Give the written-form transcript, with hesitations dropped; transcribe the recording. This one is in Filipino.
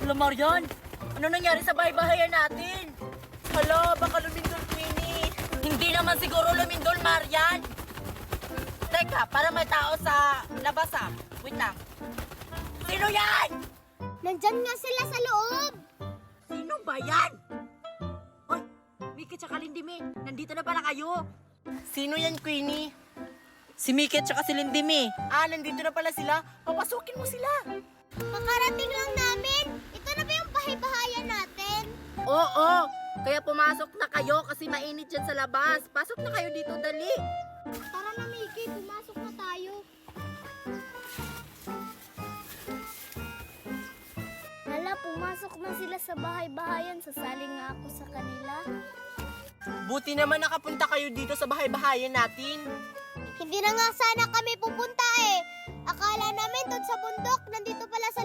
Hala, Marian! Ano nangyari sa bahay-bahayan natin? Hala, baka lumindol, Queenie. Hindi naman siguro lumindol, Marian. Teka, para may tao sa labas ah. Wait lang. Sino yan? Nandyan nga sila sa loob. Sino ba yan? Oy, Miki tsaka Lindimi, nandito na pala kayo. Sino yan, Queenie? Si Miki tsaka si Lindimi. Ah, nandito na pala sila. Papasukin mo sila. Kakarating lang namin. Ito na ba yung bahay-bahayan natin? Oo, kaya pumasok na kayo kasi mainit dyan sa labas. Pasok na kayo dito, dali. Tara na, Mickey. Pumasok na tayo. Hala, pumasok na sila sa bahay-bahayan. Sasali nga ako sa kanila. Buti naman nakapunta kayo dito sa bahay-bahayan natin. Hindi na nga sana kami pupunta eh. Akala namin doon sa bundok, nandito pala sa